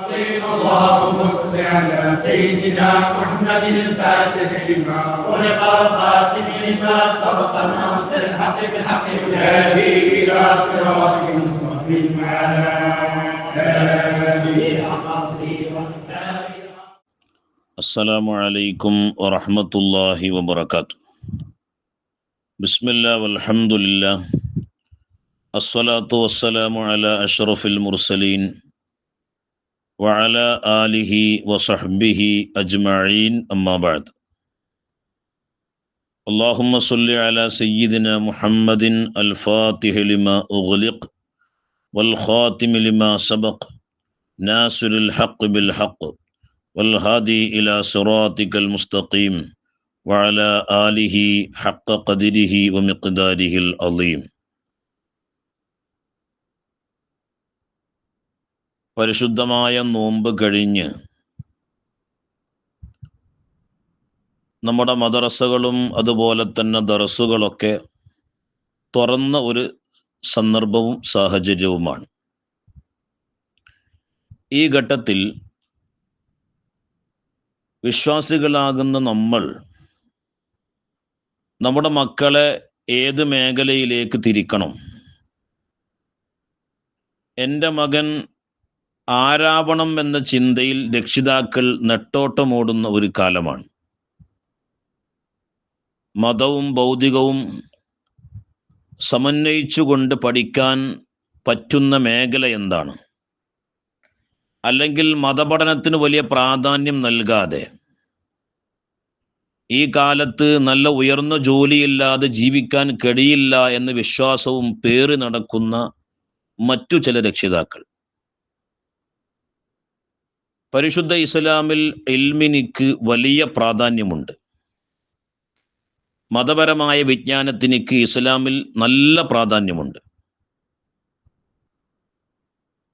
اللهم صل على سيدنا محمد الفاتح لما خلق والخاتم لما سبق الناصر الحق بالحق والهادي الى صراطك المستقيم وعلى اله السلام عليكم ورحمة الله وبركاته. بسم الله والحمد لله الصلاة والسلام على أشرف المرسلين وعلى آله وصحبه أجمعين أما بعد. اللهم صل على سيدنا محمد الفاتح لما أغلق والخاتم لما سبق ناصر الحق بالحق والهادي إلى صراطك المستقيم وعلى آله حق قدره ومقداره العظيم. പരിശുദ്ധമായ നോമ്പ് കഴിഞ്ഞ് നമ്മുടെ മദ്രസകളും അതുപോലെ തന്നെ ദർസുകളൊക്കെ തുറന്ന ഒരു സന്ദർഭവും സാഹചര്യവുമാണ്. ഈ ഘട്ടത്തിൽ വിശ്വാസികളാകുന്ന നമ്മൾ നമ്മുടെ മക്കളെ ഏത് മേഖലയിലേക്ക് തിരിക്കണം? എൻ്റെ മകൻ ആരാവണം എന്ന ചിന്തയിൽ രക്ഷിതാക്കൾ നെട്ടോട്ടമോടുന്ന ഒരു കാലമാണ്. മതവും ഭൗതികവും സമന്വയിച്ചുകൊണ്ട് പഠിക്കാൻ പറ്റുന്ന മേഖല എന്താണ്? അല്ലെങ്കിൽ മതപഠനത്തിന് വലിയ പ്രാധാന്യം നൽകാതെ ഈ കാലത്ത് നല്ല ഉയർന്ന ജോലിയില്ലാതെ ജീവിക്കാൻ കഴിയില്ല എന്ന വിശ്വാസവും പേറി നടക്കുന്ന മറ്റു ചില രക്ഷിതാക്കൾ. പരിശുദ്ധ ഇസ്ലാമിൽ ഇൽമിനിക്ക് വലിയ പ്രാധാന്യമുണ്ട്. മതപരമായ വിജ്ഞാനത്തിനിക്ക് ഇസ്ലാമിൽ നല്ല പ്രാധാന്യമുണ്ട്.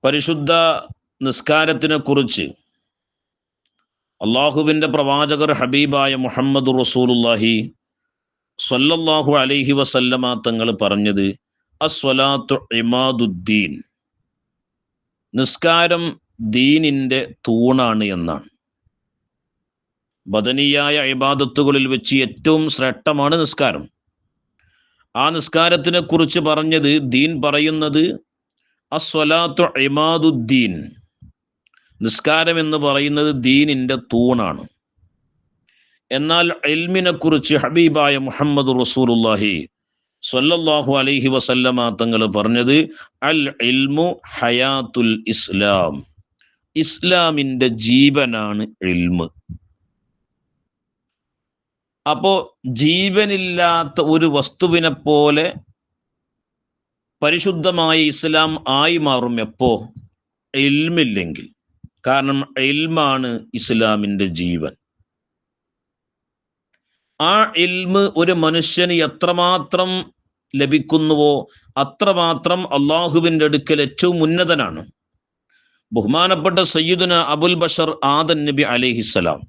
പരിശുദ്ധ നിസ്കാരത്തിനെ കുറിച്ച് അള്ളാഹുവിൻ്റെ പ്രവാചകർ ഹബീബായ മുഹമ്മദ് റസൂലുള്ളാഹി സ്വല്ലല്ലാഹു അലൈഹി വസല്ലമ തങ്ങൾ പറഞ്ഞത് അസ്വലാത്തു ഇമാദുദ്ദീൻ, നിസ്കാരം ദീനിൻ്റെ തൂണാണ് എന്നാണ്. ബദനിയായ ഇബാദത്തുകളിൽ വെച്ച് ഏറ്റവും ശ്രേഷ്ഠമാണ് നിസ്കാരം. ആ നിസ്കാരത്തിനെ കുറിച്ച് പറഞ്ഞത്, ദീൻ പറയുന്നത് അസ്വലാത്തു ഇമാദുദ്ദീൻ, നിസ്കാരം എന്ന് പറയുന്നത് ദീനിൻ്റെ തൂണാണ്. എന്നാൽ ഇൽമിനെ കുറിച്ച് ഹബീബായ മുഹമ്മദ് റസൂലുള്ളാഹി സ്വല്ലല്ലാഹു അലൈഹി വസല്ലമ തങ്ങൾ പറഞ്ഞത് അൽ ഇൽമു ഹയാത്തുൽ ഇസ്ലാം, ഇസ്ലാമിൻ്റെ ജീവനാണ് ഇൽമ്. അപ്പോ ജീവനില്ലാത്ത ഒരു വസ്തുവിനെ പോലെ പരിശുദ്ധമായ ഇസ്ലാം ആയി മാറും എപ്പോ? ഇൽമില്ലെങ്കിൽ. കാരണം ഇൽമാണ് ഇസ്ലാമിൻ്റെ ജീവൻ. ആ ഇൽമ് ഒരു മനുഷ്യന് എത്രമാത്രം ലഭിക്കുന്നുവോ അത്രമാത്രം അള്ളാഹുവിൻ്റെ അടുക്കൽ ഏറ്റവും ഉന്നതനാണ്. ബഹുമാനപ്പെട്ട സയ്യിദുന അബുൽ ബഷർ ആദൻ നബി അലൈഹിസ്സലാം,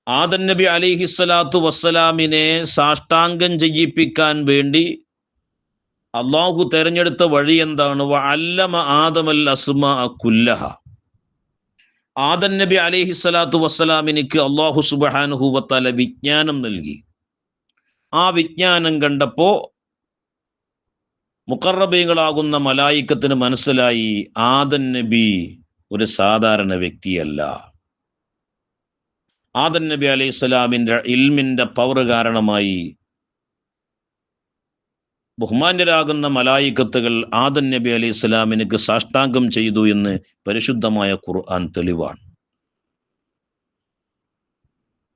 ആദൻ നബി അലൈഹിസ്സലാത്തു വസ്സലാമിനെ സാഷ്ടാംഗം ചെയ്യിപ്പിക്കാൻ വേണ്ടി അള്ളാഹു തെരഞ്ഞെടുത്ത വഴി എന്താണ്? വഅല്ലമ ആദമൽ അസ്മാഅ കുല്ലഹ. ആദൻ നബി അലൈഹിസ്സലാത്തു വസ്സലാമിനിക്ക് അള്ളാഹു സുബ്ഹാനഹു വതആല വിജ്ഞാനം നൽകി. ആ വിജ്ഞാനം കണ്ടപ്പോ മുഖറബീങ്ങളാകുന്ന മലായിക്കത്തിന് മനസ്സിലായി ആദൻ നബി ഒരു സാധാരണ വ്യക്തിയല്ല. ആദൻ നബി അലൈഹിസ്സലാമിൻ്റെ ഇൽമിൻ്റെ പവർ കാരണമായി ബഹുമാന്യരാകുന്ന മലായിക്കത്തുകൾ ആദൻ നബി അലൈഹി സ്വലാമിനക്ക് സാഷ്ടാംഗം ചെയ്തു എന്ന് പരിശുദ്ധമായ ഖുർആൻ തെളിവാണ്.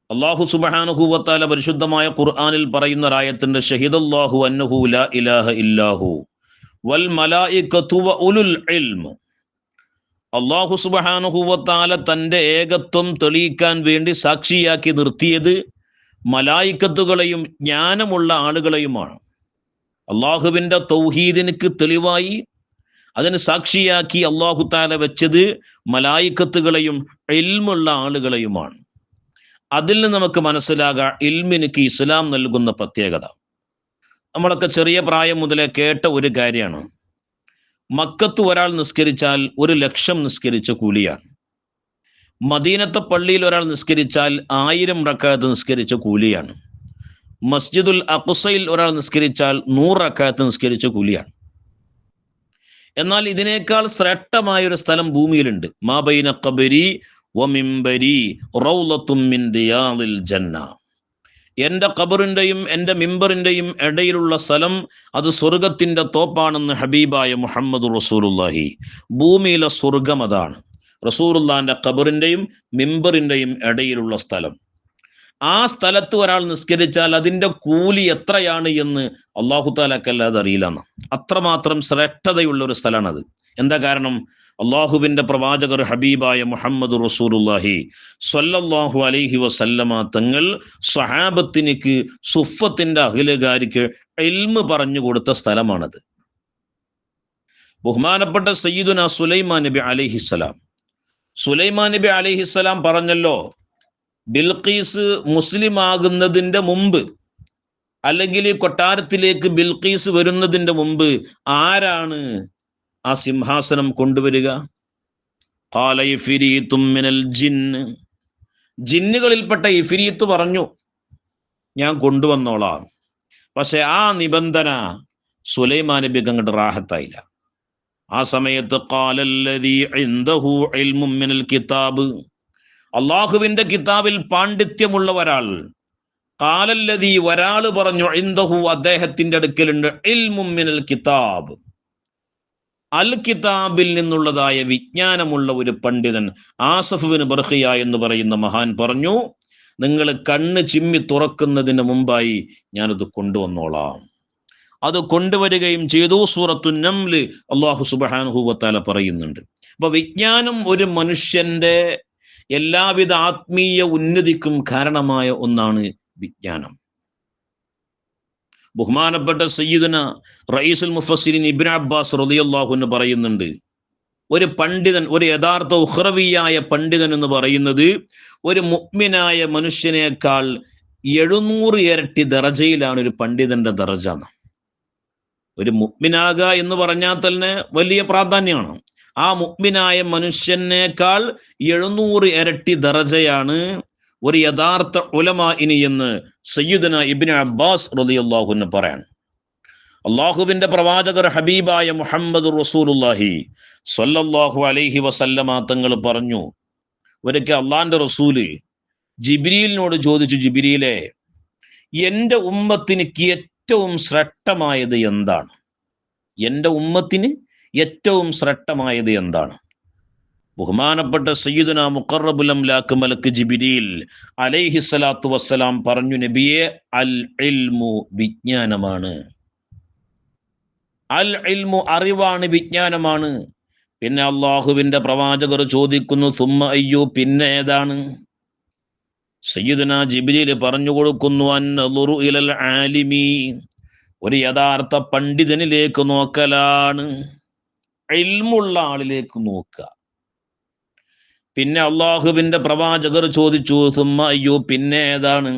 അല്ലാഹു സുബ്ഹാനഹു വ തആല പരിശുദ്ധമായ ഖുർആനിൽ പറയുന്ന ഒരായത്തിന്റെ ഷഹിദല്ലാഹു അന്നഹു ലാ ഇലാഹ ഇല്ലാഹു വൽ മലായികതു വ ഉലുൽ ഇൽം. അല്ലാഹു സുബ്ഹാനഹു വ തആല തൻ്റെ ഏകത്വം തെളിയിക്കാൻ വേണ്ടി സാക്ഷിയാക്കി നിർത്തിയത് മലായിക്കത്തുകളെയും ജ്ഞാനമുള്ള ആളുകളെയുമാണ്. അള്ളാഹുവിൻ്റെ തൗഹീദിനിക്ക് തെളിവായി അതിന് സാക്ഷിയാക്കി അള്ളാഹു തആല വെച്ചത് മലായിക്കത്തുകളെയും ഇൽമുള്ള ആളുകളെയുമാണ്. അതിൽ നിന്ന് നമുക്ക് മനസ്സിലാകാം ഇൽമിനിക്ക് ഇസ്ലാം നൽകുന്ന പ്രത്യേകത. നമ്മളൊക്കെ ചെറിയ പ്രായം മുതലേ കേട്ട ഒരു കാര്യമാണ്, മക്കത്ത് ഒരാൾ നിസ്കരിച്ചാൽ 1,00,000 നിസ്കരിച്ച കൂലിയാണ്. മദീനത്തെ പള്ളിയിൽ ഒരാൾ നിസ്കരിച്ചാൽ 1000 റക്അത്ത് നിസ്കരിച്ച കൂലിയാണ്. മസ്ജിദുൽ അഖ്സയിൽ ഒരാൾ നിസ്കരിച്ചാൽ 100 റക്അത്ത് നിസ്കരിച്ച കൂലിയാണ്. എന്നാൽ ഇതിനേക്കാൾ ശ്രേഷ്ഠമായ ഒരു സ്ഥലം ഭൂമിയിലുണ്ട്. മാ ബൈന ഖബരി വ മിംബരി റൗളത്തും മിൻ റിയാദിൽ ജന്ന. എന്റെ ഖബറിന്റെയും എന്റെ മിമ്പറിന്റെയും ഇടയിലുള്ള സ്ഥലം അത് സ്വർഗത്തിന്റെ തോപ്പാണെന്ന് ഹബീബായ മുഹമ്മദ് റസൂലുള്ളാഹി. ഭൂമിയിലെ സ്വർഗം അതാണ് റസൂലുള്ളാഹിന്റെ ഖബറിന്റെയും മിമ്പറിന്റെയും ഇടയിലുള്ള സ്ഥലം. ആ സ്ഥലത്ത് ഒരാൾ നിസ്കരിച്ചാൽ അതിന്റെ കൂലി എത്രയാണ് എന്ന് അല്ലാഹു തആലക്കല്ലാതെ അറിയില്ലെന്ന്. അത്രമാത്രം ശ്രേഷ്ഠതയുള്ള ഒരു സ്ഥലമാണത്. എന്താ കാരണം? അള്ളാഹുവിന്റെ പ്രവാചകർ ഹബീബായ മുഹമ്മദ് റസൂലുള്ളാഹി സ്വല്ലല്ലാഹു അലൈഹി വസല്ലമ തങ്ങൾ സ്വഹാബത്തിനിക്ക് സുഫത്തിന്റെ അഹ്ലുകാർക്ക് ഇൽമ് പറഞ്ഞു കൊടുത്ത സ്ഥലമാണത്. ബഹുമാനപ്പെട്ട സയ്യിദുന സുലൈമാൻ നബി അലൈഹിസ്സലാം, സുലൈമാൻ നബി അലൈഹിസ്സലാം പറഞ്ഞല്ലോ, ബിൽഖീസ് മുസ്ലിം ആകുന്നതിന്റെ മുമ്പ്, അല്ലെങ്കിൽ ഈ കൊട്ടാരത്തിലേക്ക് ബിൽഖീസ് വരുന്നതിന്റെ മുമ്പ് ആരാണ് ആ സിംഹാസനം കൊണ്ടുവരിക? ഖാല ഇഫ്രീത്തും മിനൽ ജിന്ന്. ജിന്നുകളിൽപ്പെട്ട ഇഫ്രീത്ത് പറഞ്ഞു, ഞാൻ കൊണ്ടുവന്നോളാം. പക്ഷെ ആ നിബന്ധന സുലൈമാൻ നബിക്ക് അങ്ങോട്ട് റാഹത്തായില്ല. ആ സമയത്ത് ഖാലല്ലദീ ഇൻദഹു ഇൽമും മിനൽ കിതാബ്, അള്ളാഹുവിന്റെ കിതാബിൽ പാണ്ഡിത്യമുള്ള ഒരാൾ, ഖാലല്ലദീ ഒരാൾ പറഞ്ഞു, ഇൻദഹു അദ്ദേഹത്തിന്റെ അടുക്കലുണ്ട്, ഇൽമും മിനൽ കിതാബ്, അൽ കിതാബിൽ നിന്നുള്ളതായ വിജ്ഞാനമുള്ള ഒരു പണ്ഡിതൻ. ആസഫ് ബിൻ ബർഖിയ എന്ന് പറയുന്ന മഹാൻ പറഞ്ഞു, നിങ്ങൾ കണ്ണ് ചിമ്മി തുറക്കുന്നതിന് മുമ്പായി ഞാനത് കൊണ്ടുവന്നോളാം. അത് കൊണ്ടുവരികയും ചെയ്തു. സൂറത്തുൻ നംല് അല്ലാഹു സുബ്ഹാനഹു വ തആല പറയുന്നുണ്ട്. അപ്പൊ വിജ്ഞാനം ഒരു മനുഷ്യന്റെ എല്ലാവിധ ആത്മീയ ഉന്നതിക്കും കാരണമായ ഒന്നാണ് വിജ്ഞാനം. ബഹുമാനപ്പെട്ട സയ്യിദുന റഈസുൽ മുഫസ്സിരിൻ ഇബ്നു അബ്ബാസ് റളിയല്ലാഹു അൻഹു പറയുന്നുണ്ട്, ഒരു പണ്ഡിതൻ, ഒരു യഥാർത്ഥ ഉഖ്റവിയായ പണ്ഡിതൻ എന്ന് പറയുന്നത് ഒരു മുഅ്മിനായ മനുഷ്യനേക്കാൾ 700 ഇരട്ടി ദറജയിലാണ് ഒരു പണ്ഡിതന്റെ ദറജ. ഒരു മുഅ്മിനാകുക എന്ന് പറഞ്ഞാൽ തന്നെ വലിയ പ്രാധാന്യമാണ്. ആ മുഅ്മിനായ മനുഷ്യനേക്കാൾ 700 ഇരട്ടി ദറജയാണ് ഒരു യഥാർത്ഥ ഉലമാഇനി എന്ന് സയ്യിദുന ഇബ്നു അബ്ബാസ് റളിയല്ലാഹു അൻഹു പറയാൻ. അള്ളാഹുവിന്റെ പ്രവാചകർ ഹബീബായ മുഹമ്മദ് റസൂലുള്ളാഹി സ്വല്ലല്ലാഹു അലൈഹി വസല്ലമ തങ്ങൾ പറഞ്ഞു, ഒരിക്കൽ അള്ളാന്റെ റസൂല് ജിബ്രീലിനോട് ചോദിച്ചു, ജിബ്രീലേ, എന്റെ ഉമ്മത്തിനിക്ക് ഏറ്റവും ശ്രേഷ്ഠമായത് എന്താണ്? എന്റെ ഉമ്മത്തിന് ഏറ്റവും ശ്രേഷ്ഠമായത് എന്താണ്? ബഹുമാനപ്പെട്ട സയ്യിദുന മുഖറബുൽ അംലാക്ക് മലക്ക് ജിബ്രീൽ അലൈഹിസ്സലാത്തു വസ്സലാം പറഞ്ഞു, നബിയെ, അൽ ഇൽമു, വിജ്ഞാനമാണ്. അൽ ഇൽമു, അറിവാണ്, വിജ്ഞാനമാണ്. പിന്നെ അള്ളാഹുവിന്റെ പ്രവാചകർ ചോദിക്കുന്നു, സുമ്മ അയ്യോ, പിന്നെ ഏതാണ്? സയ്യിദുന ജിബ്രീൽ പറഞ്ഞു കൊടുക്കുന്നു, അന്നളുറു ഇലൽ ആലിമി, ഒരു യഥാർത്ഥ പണ്ഡിതനിലേക്ക് നോക്കലാണ്. ഇൽമുള്ള ആളിലേക്ക് നോക്കുക. പിന്നെ അള്ളാഹുവിന്റെ പ്രവാചകർ ചോദിച്ചു, സുമ്മ അയ്യോ, പിന്നെ ഏതാണ്?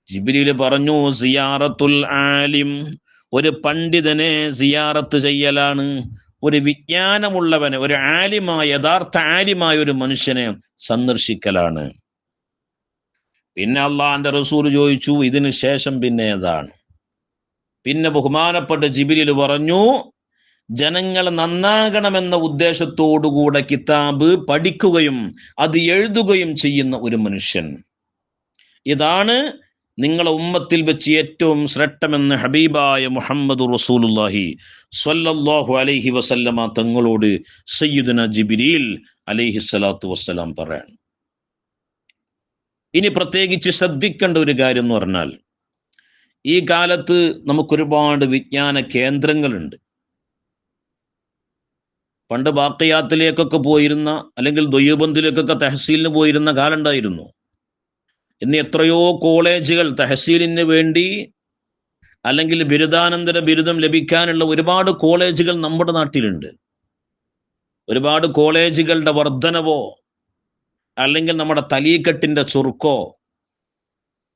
ജിബ്രീൽ പറഞ്ഞു, സിയാറത്തുൽ ആലിം, ഒരു പണ്ഡിതനെ സിയാറത്ത് ചെയ്യലാണ്. ഒരു വിജ്ഞാനമുള്ളവനെ, ഒരു ആലിമായ, യഥാർത്ഥ ആലിമായ ഒരു മനുഷ്യനെ സന്ദർശിക്കലാണ്. പിന്നെ അള്ളാന്റെ റസൂൽ ചോദിച്ചു, ഇതിന് ശേഷം പിന്നെ ഏതാണ്? പിന്നെ ബഹുമാനപ്പെട്ട ജിബ്രീൽ പറഞ്ഞു, ജനങ്ങൾ നന്നാകണമെന്ന ഉദ്ദേശത്തോടുകൂടെ കിതാബ് പഠിക്കുകയും അത് എഴുതുകയും ചെയ്യുന്ന ഒരു മനുഷ്യൻ. ഇതാണ് നിങ്ങളെ ഉമ്മത്തിൽ വെച്ച് ഏറ്റവും ശ്രേഷ്ഠമെന്ന് ഹബീബായ മുഹമ്മദ് റസൂലുള്ളാഹി സ്വല്ലല്ലാഹു അലൈഹി വസല്ലമ തങ്ങളോട് സയ്യിദുന ജിബ്രീൽ അലൈഹിസ്സലാത്തു വസ്സലാം പറയാൻ. ഇനി പ്രത്യേകിച്ച് ശ്രദ്ധിക്കേണ്ട ഒരു കാര്യം എന്ന് പറഞ്ഞാൽ, ഈ കാലത്ത് നമുക്കൊരുപാട് വിജ്ഞാന കേന്ദ്രങ്ങളുണ്ട്. പണ്ട് ബാക്കിയാത്തിലേക്കൊക്കെ പോയിരുന്ന, അല്ലെങ്കിൽ ദ്വയ്യബന്ദിലേക്കൊക്കെ തഹസീലിന് പോയിരുന്ന കാലം ഉണ്ടായിരുന്നു. ഇന്ന് എത്രയോ കോളേജുകൾ തഹസീലിന് വേണ്ടി, അല്ലെങ്കിൽ ബിരുദാനന്തര ബിരുദം ലഭിക്കാനുള്ള ഒരുപാട് കോളേജുകൾ നമ്മുടെ നാട്ടിലുണ്ട്. ഒരുപാട് കോളേജുകളുടെ വർധനവോ, അല്ലെങ്കിൽ നമ്മുടെ തലീക്കെട്ടിന്റെ ചുരുക്കോ,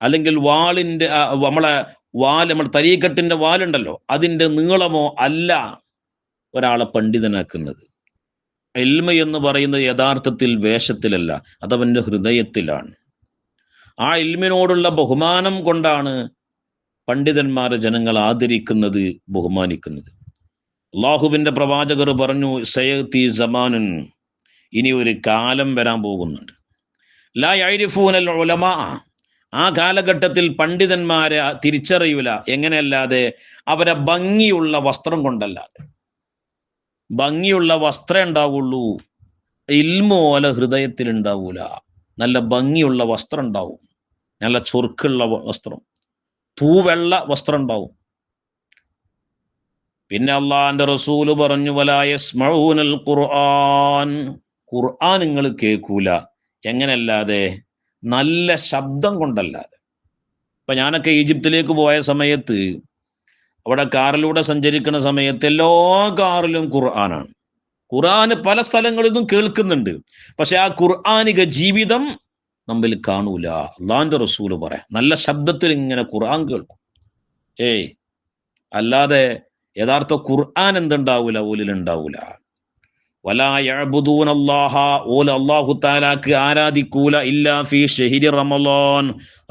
അല്ലെങ്കിൽ വാളിന്റെ നമ്മുടെ തലീക്കെട്ടിന്റെ വാലുണ്ടല്ലോ, അതിന്റെ നീളമോ അല്ല ഒരാളെ പണ്ഡിതനാക്കുന്നത്. ഇൽമ എന്ന് പറയുന്നത് യഥാർത്ഥത്തിൽ വേഷത്തിലല്ല, അതവന്റെ ഹൃദയത്തിലാണ്. ആ ഇൽമിനോടുള്ള ബഹുമാനം കൊണ്ടാണ് പണ്ഡിതന്മാരെ ജനങ്ങൾ ആദരിക്കുന്നത്, ബഹുമാനിക്കുന്നത്. അള്ളാഹുവിന്റെ പ്രവാചകർ പറഞ്ഞു, സയഅതി സമാനുൻ, ഇനി ഒരു കാലം വരാൻ പോകുന്നുണ്ട്, ലാ യഅരിഫൂനൽ ഉലമാ, ആ കാലഘട്ടത്തിൽ പണ്ഡിതന്മാരെ തിരിച്ചറിയൂല. എങ്ങനെയല്ലാതെ? അവരെ ഭംഗിയുള്ള വസ്ത്രം കൊണ്ടല്ലാതെ. ഭംഗിയുള്ള വസ്ത്രം ഉണ്ടാവുള്ളൂ, ഇൽമു പോലെ ഹൃദയത്തിൽ ഉണ്ടാവൂല. നല്ല ഭംഗിയുള്ള വസ്ത്രം ഉണ്ടാവും, നല്ല ചൊറുക്കുള്ള വസ്ത്രം, തൂവെള്ള വസ്ത്രം ഉണ്ടാവും. പിന്നെ അള്ളാന്റെ റസൂല് പറഞ്ഞു, വലാ യസ്മഊനൽ ഖുർആൻ, ഖുർആൻ നിങ്ങൾ കേൾക്കൂല. എങ്ങനെയല്ലാതെ? നല്ല ശബ്ദം കൊണ്ടല്ലാതെ. ഇപ്പൊ ഞാനൊക്കെ ഈജിപ്തിലേക്ക് പോയ സമയത്ത് അവിടെ കാറിലൂടെ സഞ്ചരിക്കുന്ന സമയത്ത് എല്ലാ കാറിലും ഖുർആനാണ്. ഖുർആന് പല സ്ഥലങ്ങളിൽ നിന്നും കേൾക്കുന്നുണ്ട്, പക്ഷെ ആ ഖുർആനിക ജീവിതം നമ്മിൽ കാണൂല. അള്ളാന്റെ റസൂല് പറയാം, നല്ല ശബ്ദത്തിൽ ഇങ്ങനെ ഖുർആൻ കേൾക്കും. അല്ലാതെ യഥാർത്ഥ ഖുർആൻ എന്തുണ്ടാവൂല, ഓലിലുണ്ടാവൂല. വലാ യഅ്ബുദൂനല്ലാഹ, ഓല അല്ലാഹു തആലാക്ക് ആരാധിക്കൂല, ഇല്ലാ ഫീ ശഹരി റമളാൻ,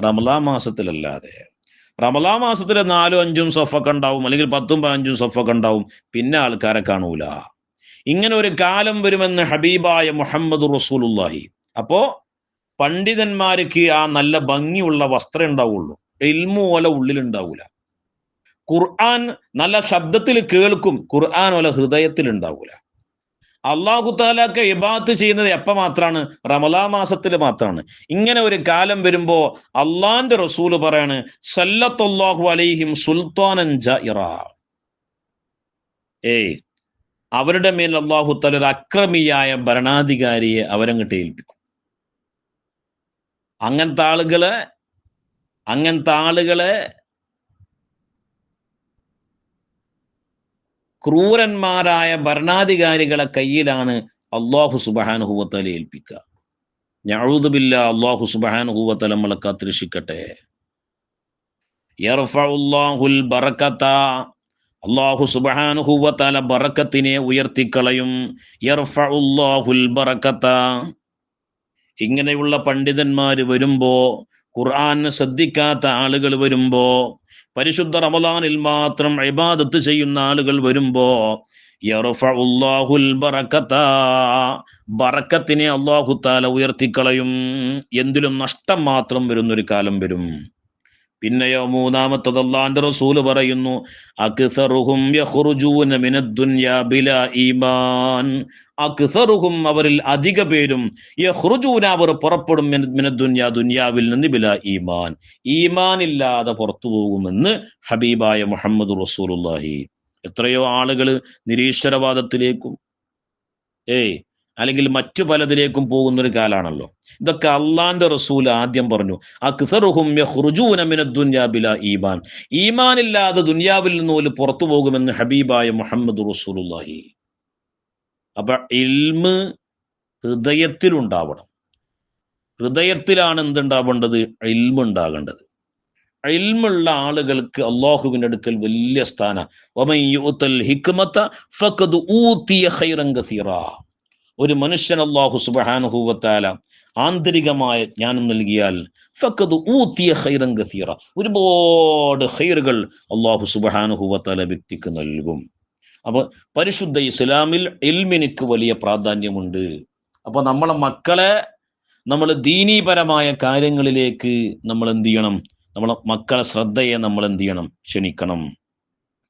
റമളാൻ മാസത്തിലല്ലാതെ. റമളാൻ മാസത്തില് 4-5 സഫൊക്കെ ഉണ്ടാവും, അല്ലെങ്കിൽ 10-15 സഫൊക്കെ ഉണ്ടാവും, പിന്നെ ആൾക്കാരെ കാണൂല. ഇങ്ങനെ ഒരു കാലം വരുമെന്ന് ഹബീബായ മുഹമ്മദ് റസൂലുള്ളാഹി. അപ്പോ പണ്ഡിതന്മാർക്ക് ആ നല്ല ഭംഗിയുള്ള വസ്ത്രം ഉണ്ടാവുള്ളൂ, ഇൽമു പോലെ ഉള്ളിലുണ്ടാവൂല. ഖുർആൻ നല്ല ശബ്ദത്തിൽ കേൾക്കും, ഖുർആൻ പോലെ ഹൃദയത്തിൽ ഉണ്ടാവൂല. അള്ളാഹു തആലക്ക് ഇബാദത്ത് ചെയ്യുന്നത് എപ്പ മാത്രാണ്? റമളാൻ മാസത്തിൽ മാത്രാണ്. ഇങ്ങനെ ഒരു കാലം വരുമ്പോ അള്ളാന്റെ റസൂല് പറയാണ്, സല്ലല്ലാഹു അലൈഹിം സുൽത്താനൻ ജായിറ, അവരുടെ മേൽ അള്ളാഹു തആല ഒരു അക്രമിയായ ഭരണാധികാരിയെ അവരങ്ങോട്ട് ഏൽപ്പിക്കും. അങ്ങനത്തെ ആളുകളെ ക്രൂരന്മാരായ ഭരണാധികാരികളെ കയ്യിലാണ് അള്ളാഹു സുബ്ഹാനഹു വ തആല ഏൽപ്പിക്കുക. നഊദു ബില്ലാഹ്, അള്ളാഹു സുബ്ഹാനഹു വ തആല നമ്മളെ കാത്തിരക്ഷിക്കട്ടെ. യർഫഉല്ലാഹുൽ ബറകത, അള്ളാഹു സുബ്ഹാനഹു വ തആല ബറക്കത്തിനെ ഉയർത്തിക്കളയും. യർഫഉല്ലാഹുൽ ബറകത. ഇങ്ങനെയുള്ള പണ്ഡിതന്മാര് വരുമ്പോ, ഖുർആൻ ശ്രദ്ധിക്കാത്ത ആളുകൾ വരുമ്പോ, പരിശുദ്ധ റമളാനിൽ മാത്രം ഇബാദത്ത് ചെയ്യുന്ന ആളുകൾ വരുമ്പോ, യർഫഉല്ലാഹുൽ ബറകത, ബറക്കത്തിനെ അല്ലാഹു തആല ഉയർത്തിക്കളയും. എന്തിലും നഷ്ടം മാത്രം വരുന്നൊരു കാലം വരും. പിന്നെയോ മൂന്നാമത്തത് അല്ലാഹുവിന്റെ റസൂല് പറയുന്നു, അക്സറുഹും യഖ്റുജൂന മിനദ്ദുനിയാ ബിലാ ഈമാൻ, അക്സറുഹും അവരിൽ അധിക പേരും, യഖ്റുജൂന അവർ പുറപ്പെടും, മിനദ്ദുനിയാ ദുനിയാവിൽ നിന്ന്, ബിലാ ഈമാൻ ഈമാൻ ഇല്ലാതെ പുറത്തു പോകുമെന്ന് ഹബീബായ മുഹമ്മദ് റസൂലുള്ളാഹി. എത്രയോ ആളുകൾ നിരീശ്വരവാദത്തിലേക്കും അല്ലെങ്കിൽ മറ്റു പലതിലേക്കും പോകുന്നൊരു കാലാണല്ലോ. ഇതൊക്കെ അള്ളാന്റെ റസൂൽ ആദ്യം പറഞ്ഞു, അക്സറുഹും യഖ്റുജൂന മിനദ്ദുനിയാ ബിലാ ഈമാൻ, ഈമാനില്ലാതെ ദുനിയാവിൽ നിന്ന് പോലും പുറത്തു പോകുമെന്ന് ഹബീബായ മുഹമ്മദ് റസൂലുള്ളാഹി. അപ്പൊ ഇൽമ് ഹൃദയത്തിലുണ്ടാവണം. ഹൃദയത്തിലാണ് എന്തുണ്ടാവേണ്ടത്? ഇൽമ് ഉണ്ടാകേണ്ടത്. ഇൽമുള്ള ആളുകൾക്ക് അള്ളാഹുവിന്റെ അടുക്കൽ വലിയ സ്ഥാന. വമൻ യുഅ്തൽ ഹിക്മത ഫഖദ് ഊതിയ ഖൈറൻ കസീറാ. ഒരു മനുഷ്യൻ അല്ലാഹു സുബ്ഹാനഹു വ തആല ആന്തരികമായ ജ്ഞാനം നൽകിയാൽ ഫഖദ് ഊതിയ ഖൈറൻ കസീറ, ഒരുപാട് ഖൈറുകൾ അല്ലാഹു സുബ്ഹാനഹു വ തആല വ്യക്തിക്ക് നൽകും. അപ്പൊ പരിശുദ്ധ ഇസ്ലാമിൽ ഇൽമിനിക്ക് വലിയ പ്രാധാന്യമുണ്ട്. അപ്പൊ നമ്മളെ മക്കളെ നമ്മൾ ദീനീപരമായ കാര്യങ്ങളിലേക്ക് നമ്മൾ എന്ത് ചെയ്യണം? നമ്മളെ മക്കളെ ശ്രദ്ധയെ നമ്മൾ എന്ത് ചെയ്യണം? ക്ഷണിക്കണം.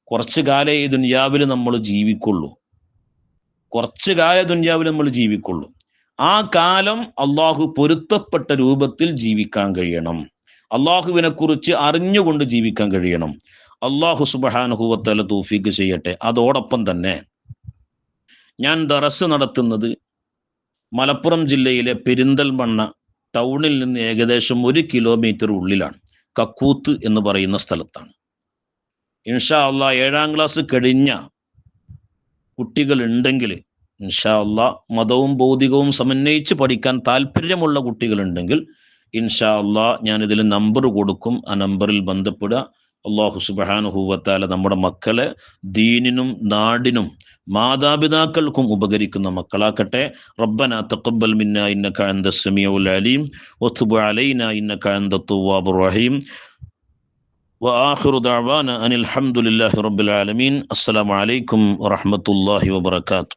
കുറച്ചു കാലം ഈ ദുനിയാവിൽ നമ്മൾ ജീവിക്കുള്ളൂ, കുറച്ചു കാലം ദുനിയാവിൽ നമ്മൾ ജീവിക്കുള്ളൂ. ആ കാലം അള്ളാഹു പൊരുത്തപ്പെട്ട രൂപത്തിൽ ജീവിക്കാൻ കഴിയണം. അള്ളാഹുവിനെ കുറിച്ച് അറിഞ്ഞുകൊണ്ട് ജീവിക്കാൻ കഴിയണം. അള്ളാഹു സുബ്ഹാനഹു വ തആല തൗഫീഖ് ചെയ്യട്ടെ. അതോടൊപ്പം തന്നെ ഞാൻ ദറസ് നടത്തുന്നത് മലപ്പുറം ജില്ലയിലെ പെരിന്തൽമണ്ണ ടൗണിൽ നിന്ന് ഏകദേശം 1 കിലോമീറ്റർ ഉള്ളിലാണ്, കക്കൂത്ത് എന്ന് പറയുന്ന സ്ഥലത്താണ്. ഇൻഷാ അള്ളാഹ് 7ാം ക്ലാസ് കഴിഞ്ഞ കുട്ടികൾ ഉണ്ടെങ്കിൽ, ഇൻഷാ അള്ളാഹ് മതവും ഭൗതികവും സമന്വയിച്ച് പഠിക്കാൻ താല്പര്യമുള്ള കുട്ടികളുണ്ടെങ്കിൽ ഇൻഷാ അള്ളാഹ് ഞാനിതിൽ നമ്പർ കൊടുക്കും. ആ നമ്പറിൽ ബന്ധപ്പെടുക. അള്ളാഹു സുബ്ഹാനഹു വ തആല നമ്മുടെ മക്കളെ ദീനിനും നാടിനും മാതാപിതാക്കൾക്കും ഉപകരിക്കുന്ന മക്കളാക്കട്ടെ. റബ്ബന തഖബ്ബൽ മിന്നാ ഇന്നക അൻതസ് സമീഉൽ അലീം വതുബ് അലൈനാ ഇന്നക അൻതത് തവ്വാബുർ റഹീം വആഖിറു ദഅവാന അനിൽ ഹംദുലില്ലാഹി റബ്ബിൽ ആലമീൻ. അസ്സലാമു അലൈക്കും വറഹ്മത്തുള്ളാഹി വബറകാതുഹു.